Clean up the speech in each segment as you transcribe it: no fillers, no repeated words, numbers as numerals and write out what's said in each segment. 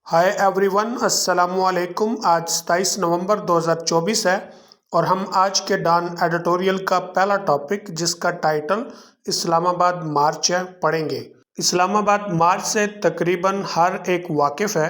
Hi everyone, अस्सलाम वालेकुम। आज 27 नवंबर 2024 है और हम आज के डॉन एडिटोरियल का पहला टॉपिक, जिसका टाइटल इस्लामाबाद मार्च है, पढ़ेंगे। इस्लामाबाद मार्च से तकरीबन हर एक वाकिफ है,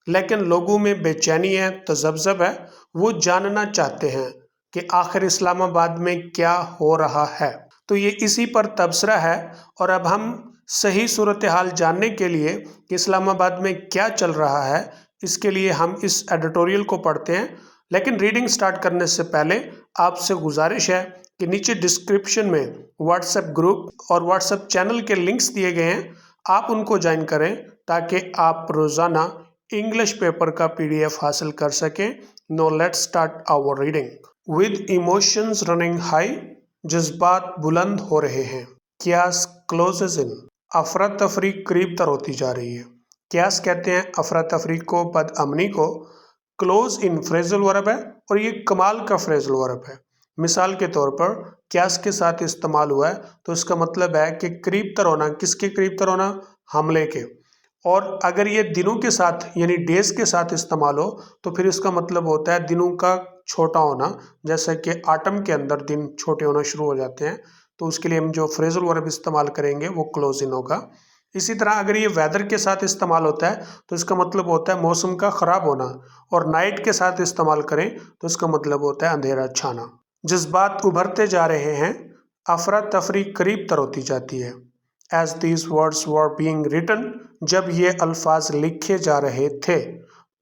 लेकिन लोगों में बेचैनी है, तजब्जब है। वो जानना चाहते हैं कि आखिर इस्लामाबाद में क्या हो रहा है। तो ये इसी पर तबसरा है। और अब हम सही सूरत हाल जानने के लिए कि इस्लामाबाद में क्या चल रहा है, इसके लिए हम इस एडिटोरियल को पढ़ते हैं। लेकिन रीडिंग स्टार्ट करने से पहले आपसे गुजारिश है कि नीचे डिस्क्रिप्शन में व्हाट्सएप ग्रुप और व्हाट्सएप चैनल के लिंक्स दिए गए हैं, आप उनको ज्वाइन करें ताकि आप रोज़ाना इंग्लिश पेपर का PDF हासिल कर सकें। Now let's start our reading. With emotions running high, जज्बात बुलंद हो रहे हैं। क्यास क्लोजेज इन, अफरा तफरी करीब तर होती जा रही है। क्यास कहते हैं अफरा तफरी को, बदअमनी को। क्लोज इन फ्रेजल वर्ब है और ये कमाल का फ्रेजल वर्ब है। मिसाल के तौर पर क्यास के साथ इस्तेमाल हुआ है तो इसका मतलब है कि करीब तर होना। किसके करीब तर होना? हमले के। और अगर ये दिनों के साथ यानी डेज के साथ इस्तेमाल हो तो फिर इसका मतलब होता है दिनों का छोटा होना। जैसे कि आटम के अंदर दिन छोटे होना शुरू हो जाते हैं, तो उसके लिए हम जो फ्रेजल वर्ब इस्तेमाल करेंगे वो क्लोज इन होगा। इसी तरह अगर ये वेदर के साथ इस्तेमाल होता है तो इसका मतलब होता है मौसम का ख़राब होना। और नाइट के साथ इस्तेमाल करें तो इसका मतलब होता है अंधेरा छाना। जज्बात उभरते जा रहे हैं, अफरा तफरी करीब तर होती जाती है। As these words were being written, जब ये अल्फाज लिखे जा रहे थे।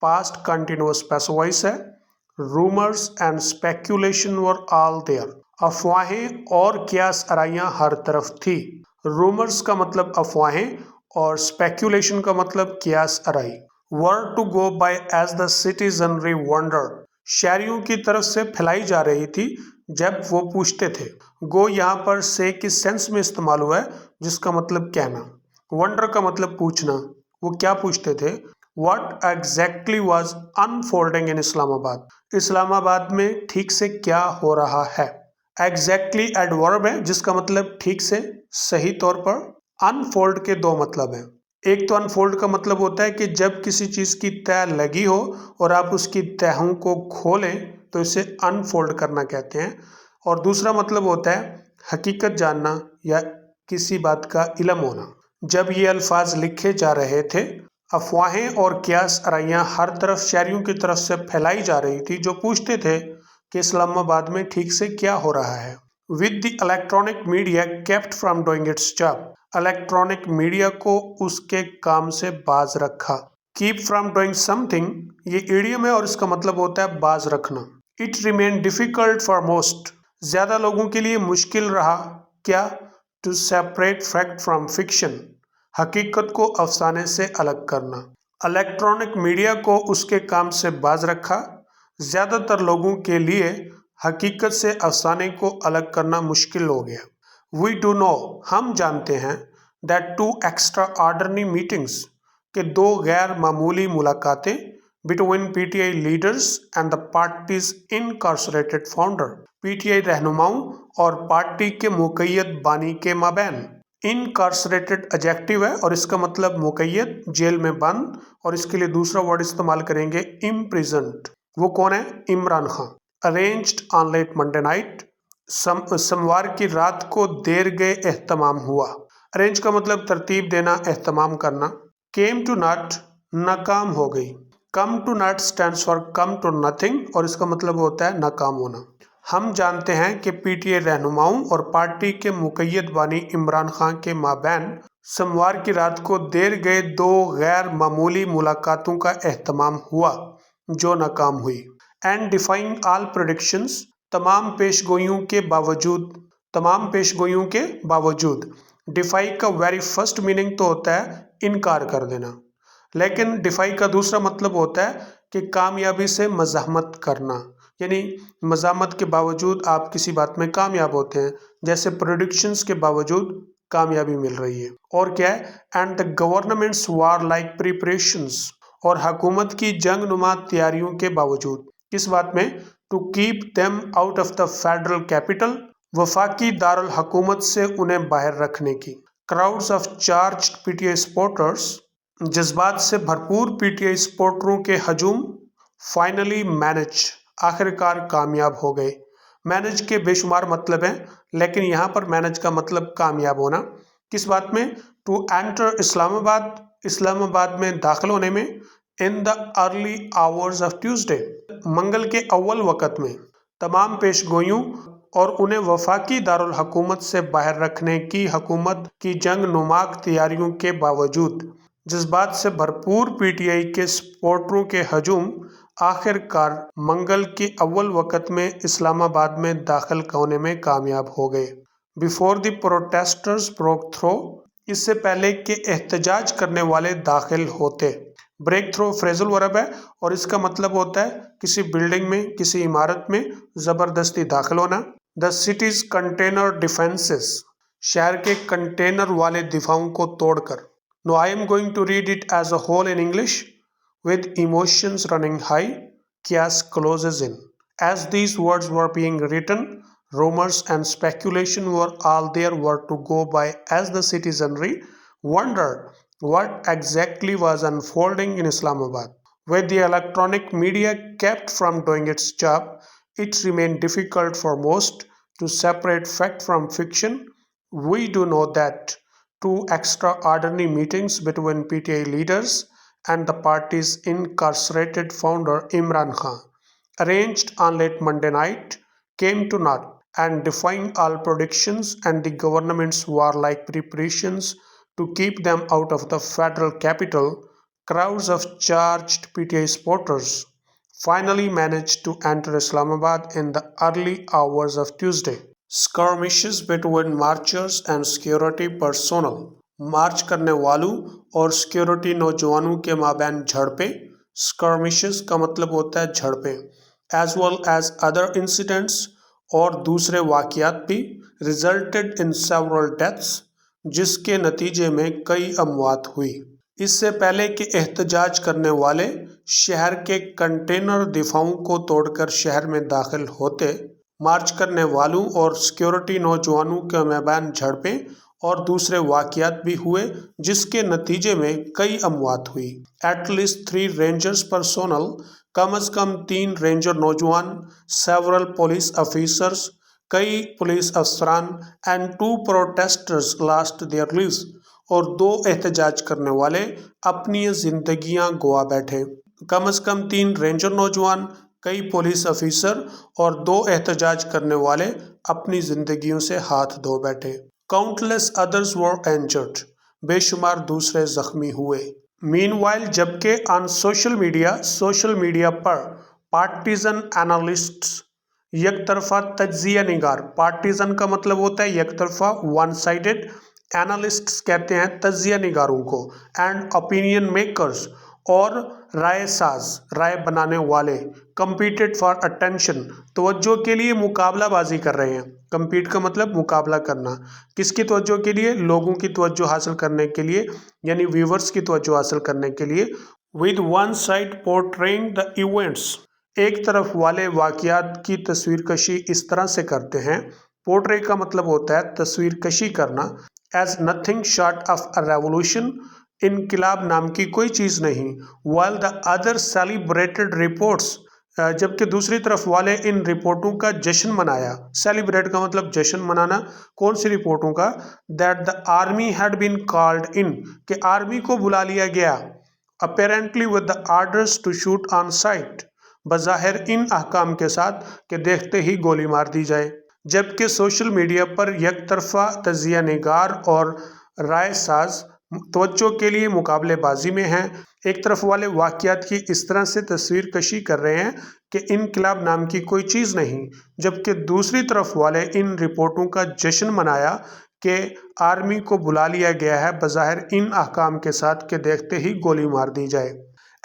Past continuous passive voice है। Rumors and speculation were all there. अफवाहें और कियास आराइयाँ हर तरफ थी। Rumors का मतलब अफवाहें और speculation का मतलब कियास आराई। Were to go by as the citizenry wondered, शहरियों की तरफ से फैलाई जा रही थी जब वो पूछते थे। गो यहाँ पर से किस सेंस में इस्तेमाल हुआ है, जिसका मतलब कहना। वंडर का मतलब पूछना। वो क्या पूछते थे? What exactly was unfolding in Islamabad, Islamabad में ठीक से क्या हो रहा है। Exactly एडवर्ब है जिसका मतलब ठीक से, सही तौर पर। अनफोल्ड के दो मतलब हैं। एक तो अनफोल्ड का मतलब होता है कि जब किसी चीज़ की तह लगी हो और आप उसकी तहों को खोलें तो इसे अनफोल्ड करना कहते हैं। और दूसरा मतलब होता है हकीकत जानना या किसी बात का इल्म होना। जब ये अल्फाज लिखे जा रहे थे, अफवाहें और कियास आराइयाँ हर तरफ शहरियों की तरफ से फैलाई जा रही थी, जो पूछते थे कि इस्लामाबाद में ठीक से क्या हो रहा है। With the electronic media kept from doing its job, electronic media को उसके काम से बाज रखा। कीप फ्रॉम डूइंग समथिंग, ये इडियम है और इसका मतलब होता है बाज रखना। It remain difficult for most, ज़्यादा लोगों के लिए मुश्किल रहा क्या? To separate fact from fiction, हकीकत को अफसाने से अलग करना। इलेक्ट्रॉनिक मीडिया को उसके काम से बाज रखा। ज़्यादातर लोगों के लिए हकीकत से अफसाने को अलग करना मुश्किल हो गया। वी डू नो, हम जानते हैं। That two extraordinary meetings, के दो गैर मामूली मुलाकातें between PTI leaders and the parties incarcerated founder, PTI रहनुमाओं और पार्टी के मुक़य्यद बानी के माबैन। इनकार्सरेटेड एडजेक्टिव है और इसका मतलब मुक़य्यद, जेल में बंद। और इसके लिए दूसरा वर्ड इस्तेमाल करेंगे इम्प्रिजन्ड। वो कौन है? Imran Khan. Arranged on late Monday night, सोमवार की रात को देर गए एहतमाम हुआ। अरेंज का मतलब तरतीब देना, एहतमाम करना। केम टू नॉट, नाकाम हो गई। Come to naught stands for come to nothing और इसका मतलब होता है नाकाम होना। हम जानते हैं कि PTI रहनुमाओं और पार्टी के मुक़य्यद बानी इमरान खान के माबैन सोमवार की रात को देर गए दो गैर मामूली मुलाकातों का एहतमाम हुआ जो नाकाम हुई। एंड डिफाइंग ऑल प्रेडिक्शंस, तमाम पेशगोइयों के बावजूद, तमाम पेशगोइयों के बावजूद। डिफाई का वेरी फर्स्ट मीनिंग तो होता है इनकार कर देना, लेकिन डिफाई का दूसरा मतलब होता है कि कामयाबी से मज़ाहमत करना, यानी मज़ाहमत के बावजूद आप किसी बात में कामयाब होते हैं। जैसे प्रेडिक्शंस के बावजूद कामयाबी मिल रही है। और क्या है? And the governments war like preparations, और हुकूमत की जंग नुमा तैयारियों के बावजूद। किस बात में? To keep them out of the federal capital, वफाकी दारुल हुकूमत से उन्हें बाहर रखने की। Crowds of charge PTI supporters, जज्बात से भरपूर पीटीआई सपोर्टरों के हजूम फाइनली मैनेज, आखिरकार कामयाब हो गए। मैनेज के बेशुमार मतलब हैं, लेकिन यहाँ पर मैनेज का मतलब कामयाब होना। किस बात में? टू एंटर इस्लामाबाद, इस्लामाबाद में दाखिल होने में। In the early hours of Tuesday, मंगल के अव्वल वक़्त में। तमाम पेशगोइयों और उन्हें वफाकी दारुल हुकूमत से बाहर रखने की हुकूमत की जंग नुमाक तैयारियों के बावजूद जज्बात से भरपूर पीटीआई के सपोर्टरों के हजूम आखिरकार मंगल के अव्वल वक़्त में इस्लामाबाद में दाखिल होने में कामयाब हो गए। Before the protesters broke through, इससे पहले कि एहतजाज करने वाले दाखिल होते। ब्रेक थ्रो फ्रेजल वर्ब है और इसका मतलब होता है किसी बिल्डिंग में, किसी इमारत में ज़बरदस्ती दाखिल होना। द सिटीज कंटेनर डिफेंसेस, शहर के कंटेनर वाले दिफाओं को तोड़कर। Now I am going to read it as a whole in English with emotions running high. Chaos closes in. As these words were being written, rumors and speculation were all there were to go by as the citizenry wondered what exactly was unfolding in Islamabad. With the electronic media kept from doing its job, it remained difficult for most to separate fact from fiction. We do know that two extraordinary meetings between PTI leaders and the party's incarcerated founder Imran Khan, arranged on late Monday night, came to naught, and defying all predictions and the government's warlike preparations to keep them out of the federal capital, crowds of charged PTI supporters finally managed to enter Islamabad in the early hours of Tuesday. Skirmishes between marchers and security personnel, मार्च करने वालों और security नौजवानों के माबैन झड़पें। Skirmishes का मतलब होता है झड़पें। As well as other incidents, और दूसरे वाक़यात भी। रिजल्टेड इन सेवरल डेथ्स, जिसके नतीजे में कई अमवात हुई। इससे पहले कि एहतजाज करने वाले शहर के कंटेनर दिफाओं को तोड़कर शहर में दाखिल होते, मार्च करने वालों और सिक्योरिटी नौजवानों के माबैन झड़पें और दूसरे वाक़यात भी हुए, जिसके नतीजे में कई अमवात हुई। एटलीस्ट 3 रेंजर्स पर्सोनल, कम अज़ कम 3 रेंजर नौजवान, सेवरल पुलिस ऑफिसर्स, कई पुलिस अफसरान, and 2 protesters lost their lives, और 2 एहतजाज करने वाले अपनी जिंदगियां गवा बैठे। कम अज़ कम 3 रेंजर नौजवान, कई पुलिस ऑफिसर और 2 एहतजाज करने वाले अपनी जिंदगियों से हाथ धो बैठे। काउंटलेस अदर्स वर इंजर्ड, बेशुमार दूसरे जख्मी हुए। मीनवाइल, जबकि ऑन सोशल मीडिया पर पार्टीजन एनालिस्ट्स, एक तरफा तज्जिया निगार, पार्टीजन का मतलब होता है एक तरफा, वन साइडेड, एनालिस्ट्स कहते हैं तज्जिया निगारों को, एंड ओपिनियन मेकर्स, और राय साज, राय बनाने वाले, कम्पीटेड फॉर अटेंशन, तवज्जो के लिए मुकाबलाबाजी कर रहे हैं। कम्पीट का मतलब मुकाबला करना, किसकी तवज्जो के लिए? लोगों की तवज्जो हासिल करने के लिए, यानी व्यूवर्स की तवज्जो हासिल करने के लिए। With one side portraying the events, एक तरफ वाले वाक़यात की तस्वीर कशी इस तरह से करते हैं। पोर्ट्रे का मतलब होता है तस्वीर कशी करना। As nothing short of a revolution, इनकलाब नाम की कोई चीज़ नहीं। While the other celebrated reports, जबकि दूसरी तरफ वाले इन रिपोर्टों का जश्न मनाया। सेलिब्रेट का मतलब जश्न मनाना। कौन सी रिपोर्टों का? That the army had been called in, कि आर्मी को बुला लिया गया। Apparently with the orders to shoot on sight, बज़ाहिर इन अहकाम के साथ कि देखते ही गोली मार दी जाए। जबकि सोशल मीडिया पर एक तरफा तजिया निगार और राय साज तवज्जो के लिए मुकाबलेबाजी में हैं। एक तरफ वाले वाक़यात की इस तरह से तस्वीर कशी कर रहे हैं कि इनकलाब नाम की कोई चीज़ नहीं, जबकि दूसरी तरफ वाले इन रिपोर्टों का जश्न मनाया कि आर्मी को बुला लिया गया है, बज़ाहिर इन अहकाम के साथ कि देखते ही गोली मार दी जाए।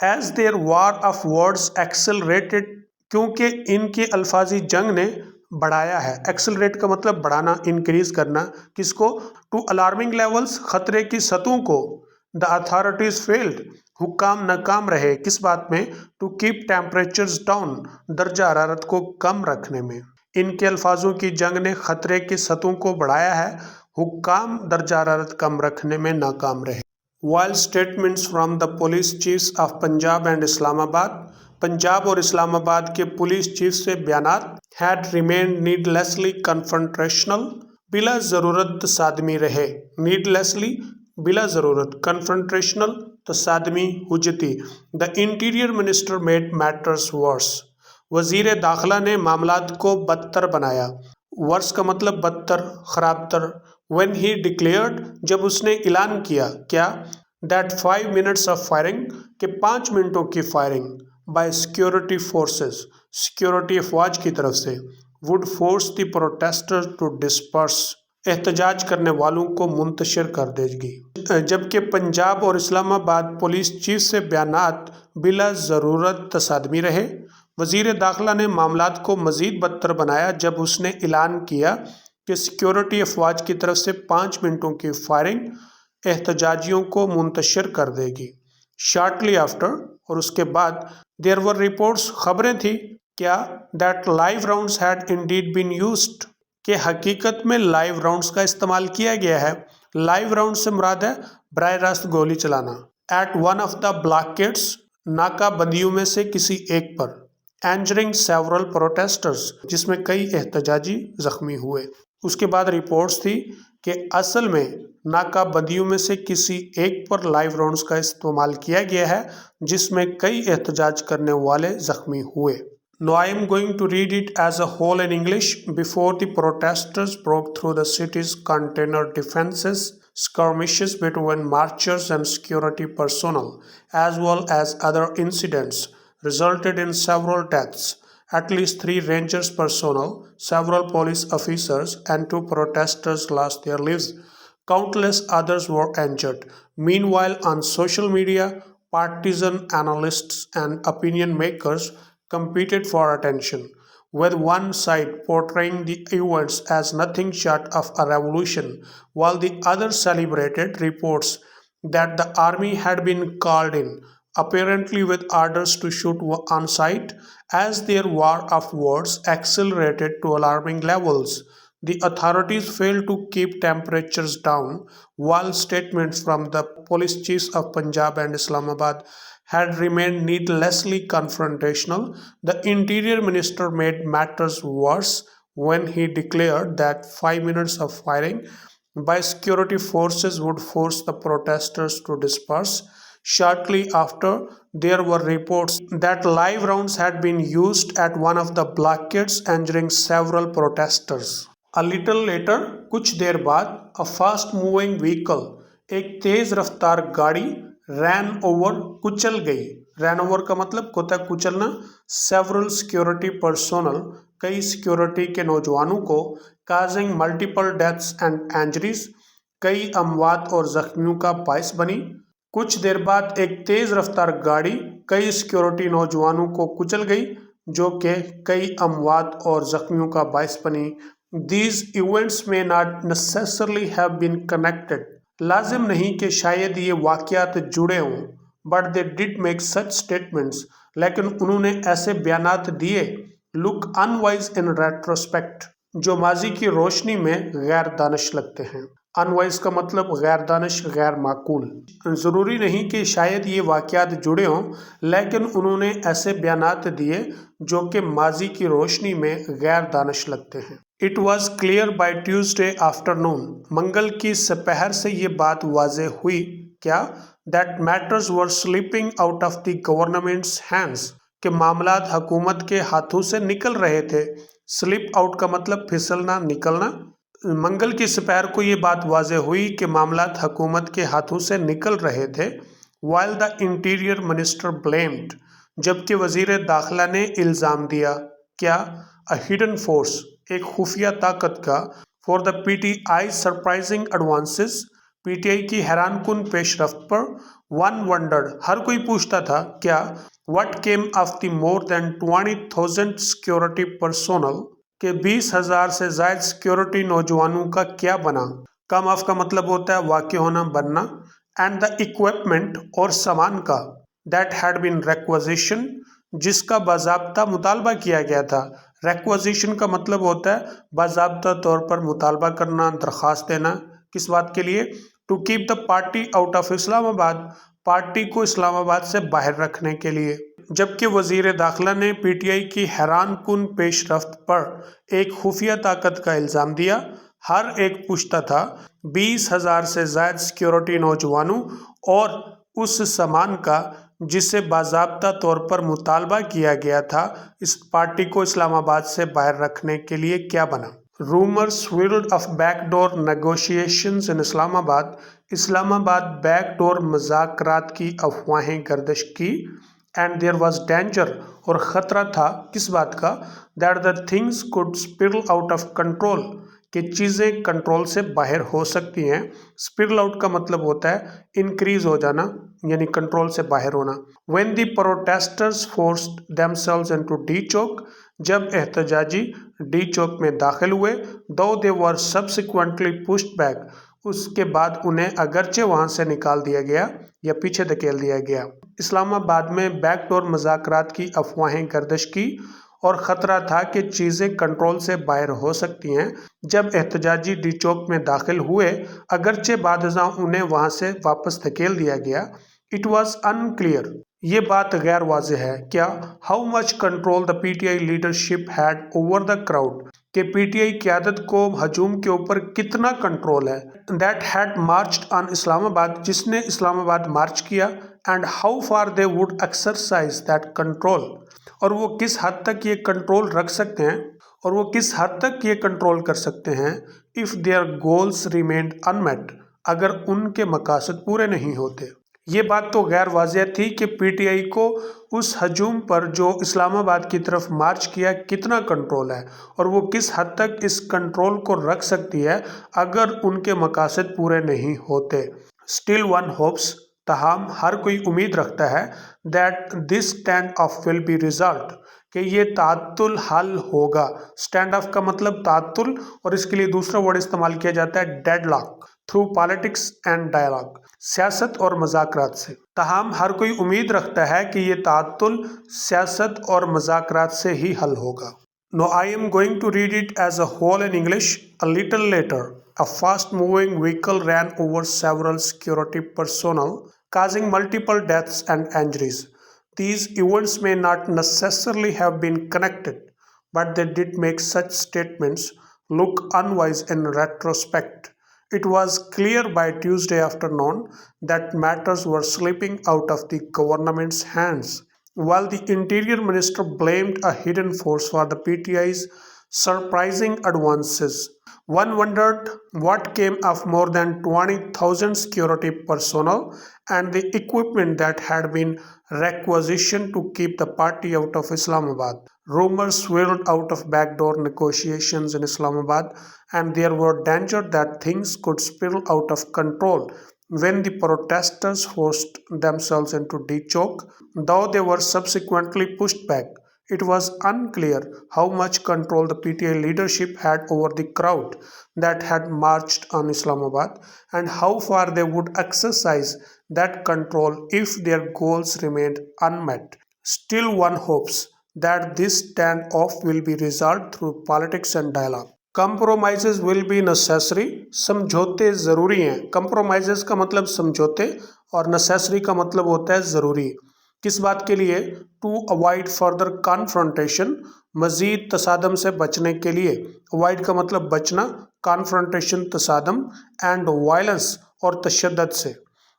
As their war of words accelerated, क्योंकि इनके अल्फाजी जंग ने बढ़ाया है। एक्सेलरेट का मतलब बढ़ाना, इंक्रीज करना। किसको? टू अलार्मिंग लेवल्स, खतरे की सतहों को। द अथॉरिटीज फेल्ड, हुक्काम नाकाम रहे। किस बात में? टू कीप टेम्परेचर्स डाउन, दर्जा हरारत को कम रखने में। इनके अल्फाजों की जंग ने खतरे की सतहों को बढ़ाया है, हुक्काम दर्जा हरारत कम रखने में नाकाम रहे। While statements from the police chiefs of Punjab and Islamabad, Punjab और इस्लामाबाद के पुलिस चीफ से बयानात had remained needlessly confrontational, बिला ज़रूरत तसादमी रहे, needlessly बिला ज़रूरत, confrontational तसादमी हुज्जती। The Interior Minister made matters worse, वज़ीर दाखिला ने मामलात को बदतर बनाया। वर्स का मतलब बदतर, खराब तर। When he declared, जब उसने ऐलान किया, क्या? That 5 minutes of firing, के 5 मिनटों की firing by security forces, security अफवाज की तरफ से, would force the protesters to disperse, एहतजाज करने वालों को मुंतशिर कर देगी। जबकि पंजाब और इस्लामाबाद पुलिस चीफ से बयानात बिला ज़रूरत तसादमी रहे, वज़ीर दाखिला ने मामलात को मज़ीद बदतर बनाया जब उसने ऐलान किया कि सिक्योरिटी अफवाज की तरफ से 5 मिनटों की फायरिंग एहतजाजियों को मुंतशिर कर देगी। शॉर्टली आफ्टर, और उसके बाद, देयर वर रिपोर्ट्स, खबरें थी, क्या? That live rounds had indeed been used, कि हकीकत में लाइव राउंड्स का इस्तेमाल किया गया है। लाइव राउंड से मुराद है बराह रास्त गोली चलाना। एट वन ऑफ द ब्लॉकेड्स, नाकाबंदियों में से किसी एक पर, इंजरिंग सेवरल प्रोटेस्टर्स, जिसमें कई एहतजाजी जख्मी हुए। उसके बाद रिपोर्ट्स थी कि असल में नाकाबंदियों में से किसी एक पर लाइव राउंड्स का इस्तेमाल किया गया है जिसमें कई एहतजाज करने वाले जख्मी हुए। Now I am going to read it as a whole in English. Before the protesters broke through the city's container defenses, skirmishes between marchers and security personnel, as well as other incidents, resulted in several deaths. At least 3 Rangers personnel, several police officers, and 2 protesters lost their lives. Countless others were injured. Meanwhile, on social media, partisan analysts and opinion makers competed for attention, with one side portraying the events as nothing short of a revolution, while the other celebrated reports that the army had been called in, apparently with orders to shoot on sight, as their war of words accelerated to alarming levels. The authorities failed to keep temperatures down, while statements from the police chiefs of Punjab and Islamabad had remained needlessly confrontational. The Interior Minister made matters worse when he declared that 5 minutes of firing by security forces would force the protesters to disperse. Shortly after, there were reports that live rounds had been used at one of the blockades, injuring several protesters. A little later, कुछ देर बाद, a fast moving vehicle, एक तेज रफ्तार गाड़ी, ran over, कुचल गई। ran over का मतलब होता है कुचलना। several security personnel, कई सिक्योरिटी के नौजवानों को, causing multiple deaths and injuries, कई अमवात और जख्मियों का बायस बनी। कुछ देर बाद एक तेज रफ्तार गाड़ी कई सिक्योरिटी नौजवानों को कुचल गई जो कि कई अमवात और जख्मियों का बायस बनी। These events may not necessarily have been connected, लाजिम नहीं कि शायद ये वाक़यात जुड़े हों, but they did make such statements, लेकिन उन्होंने ऐसे बयानात दिए, look unwise in retrospect, जो माजी की रोशनी में गैर दानिश लगते हैं। अनवाइज का मतलब गैर दानिश, गैर माकूल। ज़रूरी नहीं कि शायद ये वाक़यात जुड़े हों, लेकिन उन्होंने ऐसे बयानात दिए जो कि माजी की रोशनी में गैर दानिश लगते हैं। It was clear by Tuesday afternoon, मंगल की सपहर से ये बात वाज़े हुई, क्या? That matters were slipping out of the government's hands, के मामलात हुकूमत के हाथों से निकल रहे थे। स्लिप आउट का मतलब फिसलना, निकलना। मंगल की सपहर को ये बात वाज़े हुई कि मामलात हुकूमत के हाथों से निकल रहे थे। While the interior minister blamed, जबकि वज़ीर दाखिला ने इल्ज़ाम दिया, क्या? अ हिडन फोर्स, एक खुफिया ताकत का, for the PTI surprising advances, PTI की हैरानकुन पेशरफ्त पर। वन वंडर्ड, हर कोई पूछता था, क्या? What came of the more than 20,000 security personnel, के 20,000 से ज़ायद सिक्योरिटी नौजवानों का क्या बना। कम ऑफ का मतलब होता है वाक़ होना, बनना। एंड द इक्विपमेंट, और सामान का, दैट हैड बीन रिक्विजिशन, जिसका बाज़ाब्ता मुतालबा किया गया था। रिक्विजिशन का मतलब होता है बाज़ाब्ता तौर पर मुतालबा करना, दरख्वास्त देना। किस बात के लिए? To keep the party out of Islamabad, party को इस्लामाबाद से बाहर रखने के लिए। जबकि वजीर दाखिला ने पीटीआई की हैरान कुन पेशरफ्त पर एक खुफिया ताकत का इल्ज़ाम दिया। हर एक पूछता था 20,000 से ज़ायद सिक्योरिटी नौजवानों और उस सामान का जिसे बाज़ाब्ता तौर पर मुतालबा किया गया था, इस पार्टी को इस्लामाबाद से बाहर रखने के लिए क्या बना। Rumours swirled of backdoor negotiations in Islamabad, Islamabad backdoor मज़ाकरात की अफवाहें गर्दिश की। एंड देयर वॉज डेंजर, और ख़तरा था किस बात का, that the things could spiral out of control, कि चीज़ें कंट्रोल से बाहर हो सकती हैं। स्पिरल आउट का मतलब होता है इंक्रीज हो जाना, यानी कंट्रोल से बाहर होना। When the protesters forced themselves into D Chowk, जब एहतजाजी डी चौक में दाखिल हुए, though they were subsequently pushed back, उसके बाद उन्हें अगरचे वहां से निकाल दिया गया या पीछे धकेल दिया गया। इस्लामाबाद में बैकडोर मुज़ाकरात की अफवाहें गर्दिश की और ख़तरा था कि चीज़ें कंट्रोल से बाहर हो सकती हैं। जब एहतजाजी डी चौक में दाखिल हुए, अगरचे बादशाह उन्हें वहां से वापस धकेल दिया गया। इट वॉज अनक्लियर, ये बात गैर वाज़ेह है क्या, how much control the PTI leadership had over the crowd, कि पीटीआई क़यादत को हजूम के ऊपर कितना कंट्रोल है। That had marched on Islamabad, जिसने इस्लामाबाद मार्च किया। And how far they would exercise that control, और वो किस हद तक ये कंट्रोल रख सकते हैं, और वो किस हद तक ये कंट्रोल कर सकते हैं। If their goals remained unmet, अगर उनके मकासद पूरे नहीं होते। ये बात तो गैर वाज़ेह थी कि पीटीआई को उस हजूम पर जो इस्लामाबाद की तरफ मार्च किया कितना कंट्रोल है, और वो किस हद तक इस कंट्रोल को रख सकती है अगर उनके मकासद पूरे नहीं होते। स्टिल वन होप्स, तहाम हर कोई उम्मीद रखता है, that this stand of will be result, कि ये तातुल हल होगा। स्टैंड ऑफ का मतलब तातुल, और इसके लिए दूसरा वर्ड इस्तेमाल किया जाता है deadlock, through politics and dialogue, सियासत और मज़ाकरात से। तहाम हर कोई उम्मीद रखता है कि ये तातुल सियासत और मज़ाकरात से ही हल होगा। Now I am going to read it as a whole in English. A little later, a fast-moving vehicle ran over several security personnel, causing multiple deaths and injuries. These events may not necessarily have been connected, but they did make such statements look unwise in retrospect. It was clear by Tuesday afternoon that matters were slipping out of the government's hands. While the Interior Minister blamed a hidden force for the PTI's surprising advances, one wondered what came of more than 20,000 security personnel and the equipment that had been requisitioned to keep the party out of Islamabad. Rumors swirled out of backdoor negotiations in Islamabad, and there were danger that things could spiral out of control when the protesters forced themselves into D Chowk, though they were subsequently pushed back. It was unclear how much control the PTI leadership had over the crowd that had marched on Islamabad, and how far they would exercise that control if their goals remained unmet. Still one hopes that this standoff will be resolved through politics and dialogue. Compromises will be necessary, समझौते ज़रूरी हैं। Compromises का मतलब समझौते, और necessary का मतलब होता है ज़रूरी। किस बात के लिए? To avoid further confrontation, मज़ीद तसादम से बचने के लिए। Avoid का मतलब बचना, confrontation तसादम, and violence और तशद्दुद से।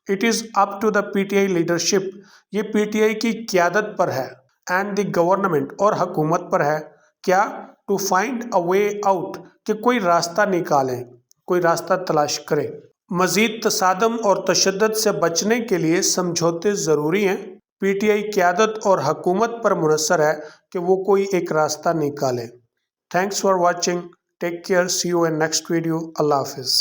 It is up to the PTI leadership, ये PTI की क़यादत पर है, and the government और हुकूमत पर है, क्या? To find a way out, कि कोई रास्ता निकालें, कोई रास्ता तलाश करें। मज़ीद तसादम और तशद्दुद से बचने के लिए समझौते ज़रूरी हैं। पीटीआई क़यादत और हुकूमत पर मुनहसर है कि वो कोई एक रास्ता निकालें। Thanks for watching, take care, see you in next video, अल्लाह हाफिज़।